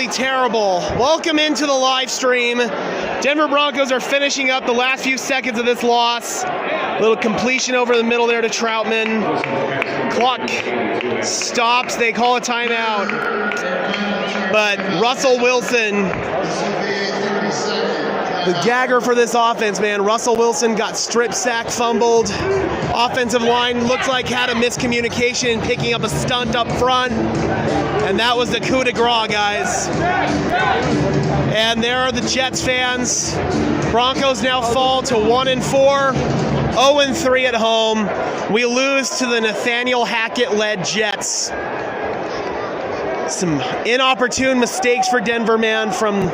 absolutely terrible. Welcome into the live stream. Denver Broncos are finishing up the last few seconds of this loss. Little completion over the middle there to Troutman. Clock stops. They call a timeout. But Russell Wilson, the dagger for this offense, man. Russell Wilson got strip sack, fumbled. Offensive line looks like had a miscommunication, picking up a stunt up front. And that was the coup de grace, guys. And there are the Jets fans. Broncos now fall to 1-4, 0-3 at home. We lose to the Nathaniel Hackett-led Jets. Some inopportune mistakes for Denver, man, from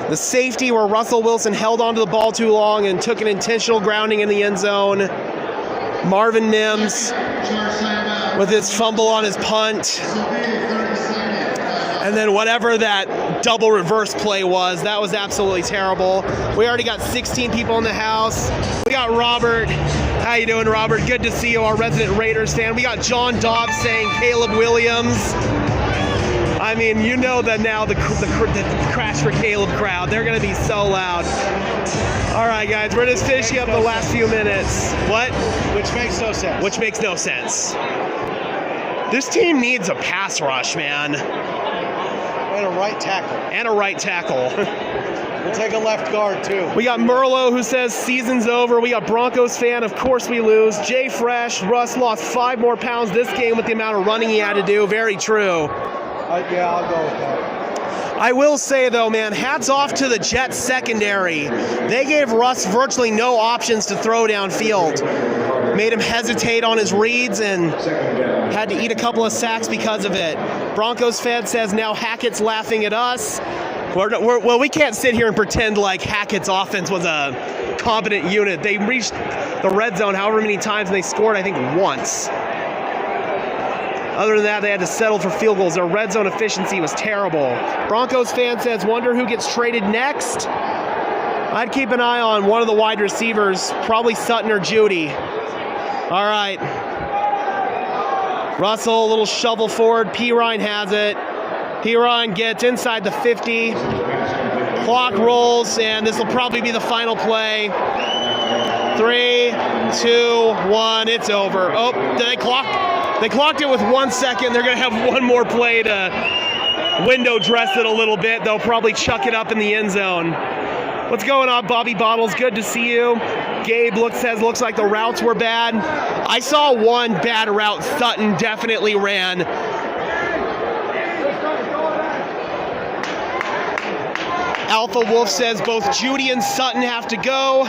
the safety where Russell Wilson held onto the ball too long and took an intentional grounding in the end zone. Marvin Mims with his fumble on his punt. And then whatever that double reverse play was, that was absolutely terrible. We already got 16 people in the house. We got Robert. How you doing, Robert? Good to see you, our resident Raiders fan. We got John Dobbs saying Caleb Williams. I mean, you know that now the Crash for Caleb crowd. They're going to be so loud. All right, guys, we're just finishing up the last few minutes. What? Which makes no sense. Which makes no sense. This team needs a pass rush, man. And a right tackle. And a right tackle. We'll take a left guard, too. We got Merlo, who says season's over. We got Broncos fan, of course we lose. Jay Fresh, Russ lost 5 more pounds this game with the amount of running he had to do. Very true. Yeah, I'll go with that. I will say, though, man, hats off to the Jets secondary. They gave Russ virtually no options to throw downfield. Made him hesitate on his reads and had to eat a couple of sacks because of it. Broncos fan says now Hackett's laughing at us. Well, we can't sit here and pretend like Hackett's offense was a competent unit. They reached the red zone however many times, and they scored, I think, once. Other than that, they had to settle for field goals. Their red zone efficiency was terrible. Broncos fan says, wonder who gets traded next? I'd keep an eye on one of the wide receivers, probably Sutton or Judy. All right. Russell, a little shovel forward. Pirine has it. Pirine gets inside the 50. Clock rolls, and this will probably be the final play. 3, 2, 1, it's over. Oh, did they clock? They clocked it with 1 second. They're going to have one more play to window dress it a little bit. They'll probably chuck it up in the end zone. What's going on, Bobby Bottles? Good to see you. Gabe says looks like the routes were bad. I saw one bad route Sutton definitely ran. Alpha Wolf says both Judy and Sutton have to go.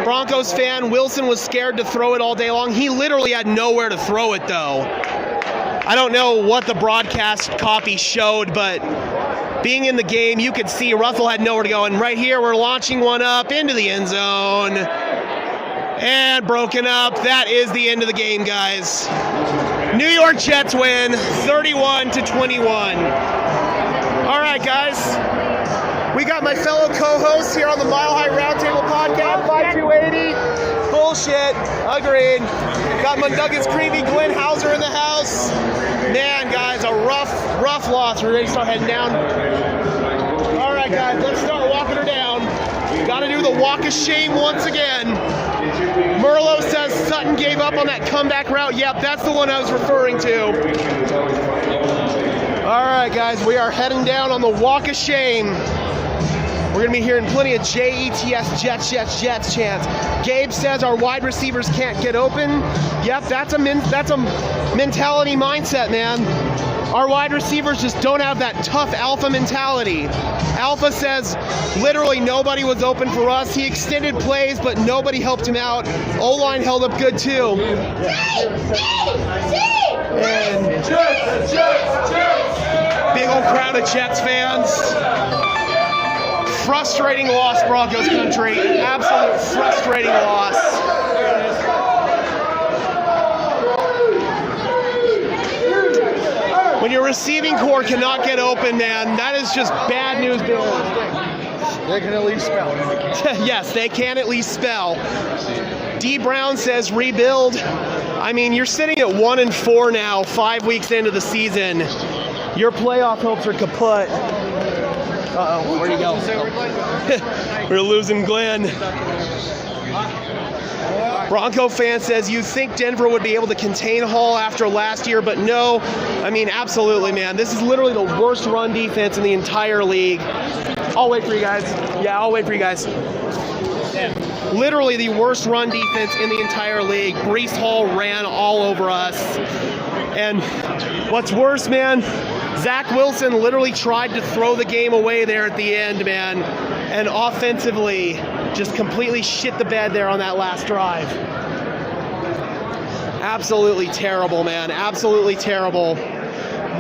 Broncos fan, Wilson was scared to throw it all day long. He literally had nowhere to throw it, though. I don't know what the broadcast copy showed, but being in the game, you could see Russell had nowhere to go. And right here, we're launching one up into the end zone. And broken up. That is the end of the game, guys. New York Jets win 31-21. All right, guys. We got my fellow co-hosts here on the Mile High Roundtable podcast. 5280. Bullshit. Agreed. Got Munduggets Creevy, Glenn Hauser in the house. Man, guys, a rough loss. We're ready to start heading down. All right, guys, let's start walking her down. Got to do the walk of shame once again. Merlo says Sutton gave up on that comeback route. Yep, that's the one I was referring to. All right, guys, we are heading down on the walk of shame. We're going to be hearing plenty of Jets, Jets chants. Gabe says our wide receivers can't get open. Yep, that's a mentality mindset, man. Our wide receivers just don't have that tough alpha mentality. Alpha says literally nobody was open for us. He extended plays, but nobody helped him out. O-line held up good, too. And big old crowd of Jets fans. Frustrating loss, Broncos country. Absolute frustrating loss. When your receiving core cannot get open, man, that is just bad news, Bill. They can at least spell. Yes, they can at least spell. D. Brown says rebuild. I mean, you're sitting at 1-4 now, 5 weeks into the season. Your playoff hopes are kaput. Uh-oh, where'd he go? We're losing Glenn. Bronco fan says, you think Denver would be able to contain Hall after last year, but no. I mean, absolutely, man. This is literally the worst run defense in the entire league. I'll wait for you guys. Yeah, I'll wait for you guys. Literally the worst run defense in the entire league. Breece Hall ran all over us. And what's worse, man, Zach Wilson literally tried to throw the game away there at the end, man. And offensively, just completely shit the bed there on that last drive. Absolutely terrible, man. Absolutely terrible.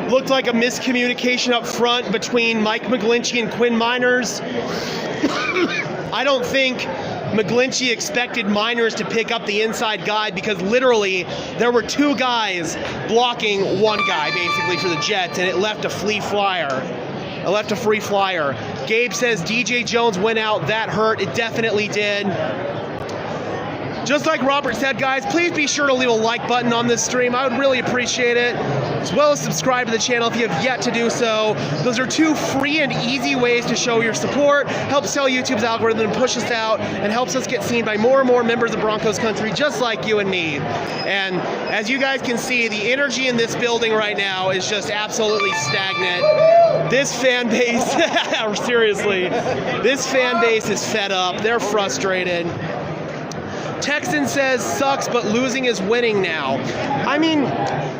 Looked like a miscommunication up front between Mike McGlinchey and Quinn Miners. I don't think McGlinchey expected Miners to pick up the inside guide because literally there were two guys blocking one guy basically for the Jets, and it left a free flyer. Gabe says DJ Jones went out. That hurt. It definitely did. Just like Robert said, guys, please be sure to leave a like button on this stream. I would really appreciate it. As well as subscribe to the channel if you have yet to do so. Those are two free and easy ways to show your support. Helps tell YouTube's algorithm and push us out, and helps us get seen by more and more members of Broncos country just like you and me. And as you guys can see, the energy in this building right now is just absolutely stagnant. This fan base, seriously, this fan base is fed up. They're frustrated. Texan says, sucks, but losing is winning now. I mean,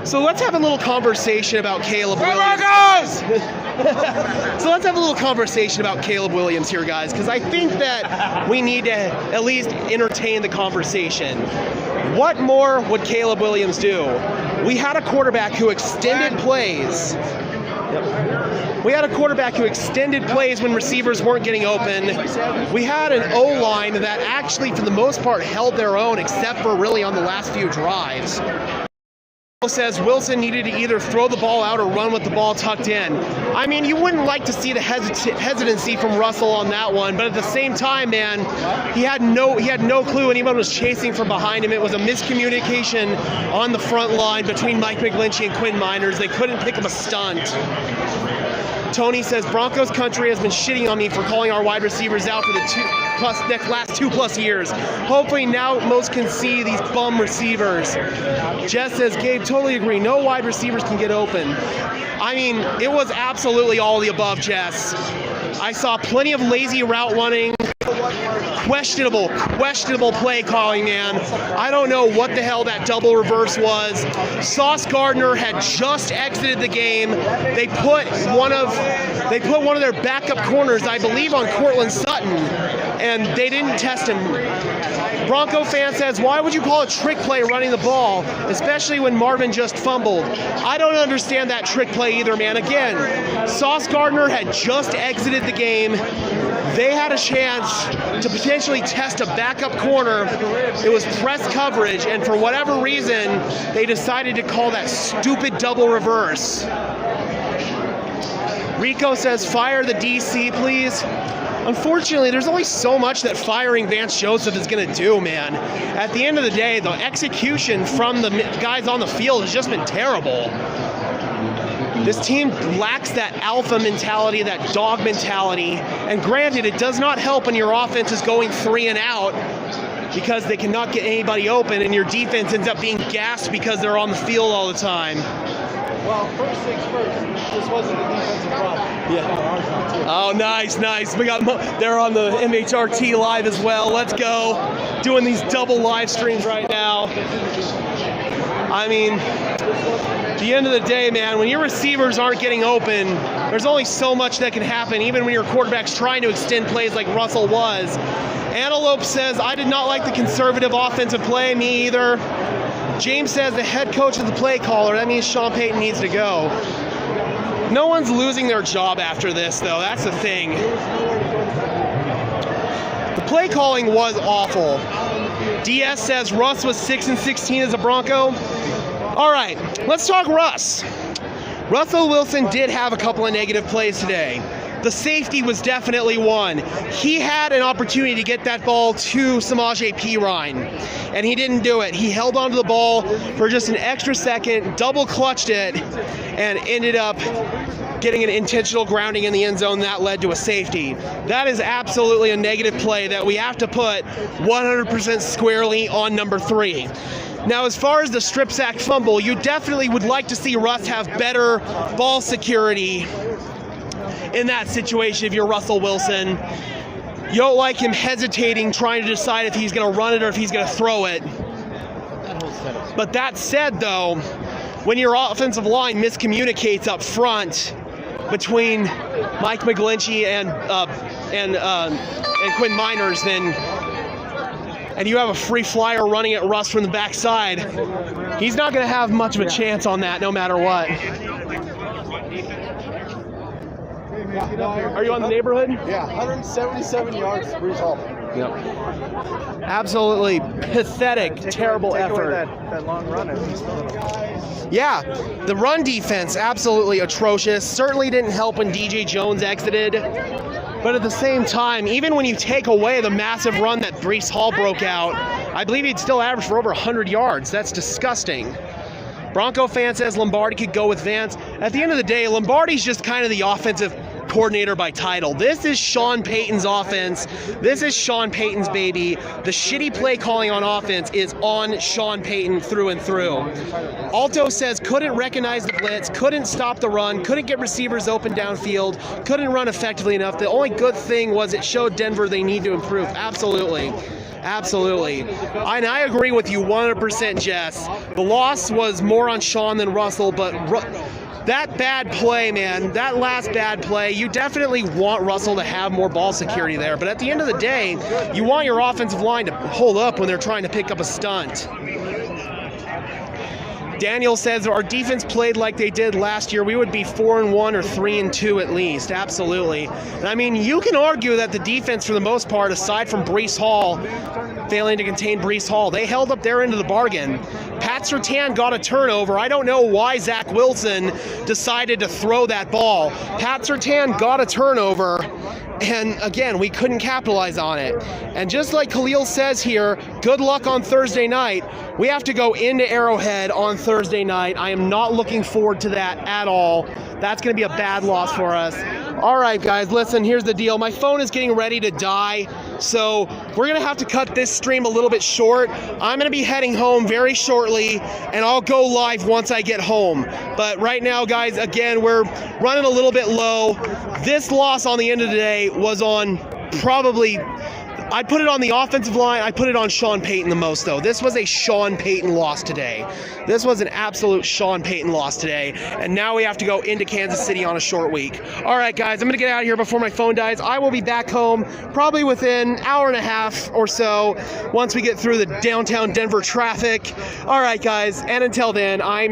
so let's have a little conversation about Caleb Williams. So let's have a little conversation about Caleb Williams here, guys, because I think that we need to at least entertain the conversation. What more would Caleb Williams do? We had a quarterback who extended plays. We had a quarterback who extended plays when receivers weren't getting open. We had an O-line that actually, for the most part, held their own, except for really on the last few drives. Says Wilson needed to either throw the ball out or run with the ball tucked in. I mean, you wouldn't like to see the hesitancy from Russell on that one, but at the same time, man, he had no clue anyone was chasing from behind him. It was a miscommunication on the front line between Mike McGlinchey and Quinn Miners. They couldn't pick up a stunt. Tony says Broncos country has been shitting on me for calling our wide receivers out for the last 2+ years. Hopefully now most can see these bum receivers. Jess says, Gabe, totally agree. No wide receivers can get open. I mean, it was absolutely all the above, Jess. I saw plenty of lazy route running. Questionable play calling, man. I don't know what the hell that double reverse was. Sauce Gardner had just exited the game. They put one of their backup corners, I believe, on Cortland Sutton, and they didn't test him. Bronco fan says, why would you call a trick play running the ball, especially when Marvin just fumbled? I don't understand that trick play either, man. Again, Sauce Gardner had just exited the game. They had a chance to potentially test a backup corner. It was press coverage, and for whatever reason, they decided to call that stupid double reverse. Rico says, fire the DC, please. Unfortunately, there's only so much that firing Vance Joseph is going to do, man. At the end of the day, the execution from the guys on the field has just been terrible. This team lacks that alpha mentality, that dog mentality. And granted, it does not help when your offense is going 3 and out because they cannot get anybody open, and your defense ends up being gassed because they're on the field all the time. Well, first things first, this wasn't a defensive problem. Yeah. Oh, nice. They're on the MHRT live as well. Let's go. Doing these double live streams right now. I mean, at the end of the day, man, when your receivers aren't getting open, there's only so much that can happen, even when your quarterback's trying to extend plays like Russell was. Antelope says, I did not like the conservative offensive play. Me either. James says the head coach is the play caller. That means Sean Payton needs to go. No one's losing their job after this, though. That's the thing. The play calling was awful. DS says Russ was 6-16 as a Bronco. All right, let's talk Russ. Russell Wilson did have a couple of negative plays today. The safety was definitely one. He had an opportunity to get that ball to Samaje Perine, and he didn't do it. He held onto the ball for just an extra second, double clutched it, and ended up getting an intentional grounding in the end zone that led to a safety. That is absolutely a negative play that we have to put 100% squarely on number 3. Now, as far as the strip sack fumble, you definitely would like to see Russ have better ball security in that situation if you're Russell Wilson. You don't like him hesitating, trying to decide if he's going to run it or if he's going to throw it. But that said, though, when your offensive line miscommunicates up front between Mike McGlinchey and Quinn Miners, and you have a free flyer running at Russ from the backside, he's not going to have much of a chance on that no matter what. Are you on the neighborhood? Yeah, 177 yards to Brees Hall. Yep. Absolutely pathetic, terrible effort. That long run. Yeah, the run defense, absolutely atrocious. Certainly didn't help when DJ Jones exited. But at the same time, even when you take away the massive run that Brees Hall broke out, I believe he'd still average for over 100 yards. That's disgusting. Bronco fan says Lombardi could go with Vance. At the end of the day, Lombardi's just kind of the offensive coordinator by title. This is Sean Payton's offense. This is Sean Payton's baby. The shitty play calling on offense is on Sean Payton through and through. Alto says couldn't recognize the blitz, couldn't stop the run, couldn't get receivers open downfield, couldn't run effectively enough. The only good thing was it showed Denver they need to improve. Absolutely. Absolutely. And I agree with you 100%, Jess. The loss was more on Sean than Russell, but that bad play, man, that last bad play, you definitely want Russell to have more ball security there. But at the end of the day, you want your offensive line to hold up when they're trying to pick up a stunt. Daniel says our defense played like they did last year, we would be 4-1 or 3-2 at least. Absolutely. And I mean, you can argue that the defense, for the most part, aside from Brees Hall, failing to contain Brees Hall, they held up their end of the bargain. Pat Surtain got a turnover. I don't know why Zach Wilson decided to throw that ball. Pat Surtain got a turnover, and again, we couldn't capitalize on it. And just like Khalil says here, good luck on Thursday night. We have to go into Arrowhead on Thursday night. I am not looking forward to that at all. That's going to be a bad loss for us. All right, guys, listen, here's the deal. My phone is getting ready to die, so we're going to have to cut this stream a little bit short. I'm going to be heading home very shortly, and I'll go live once I get home. But right now, guys, again, we're running a little bit low. This loss on the end of the day was on probably... I'd put it on the offensive line. I put it on Sean Payton the most, though. This was a Sean Payton loss today. This was an absolute Sean Payton loss today. And now we have to go into Kansas City on a short week. All right, guys, I'm going to get out of here before my phone dies. I will be back home probably within an hour and a half or so once we get through the downtown Denver traffic. All right, guys, and until then, I'm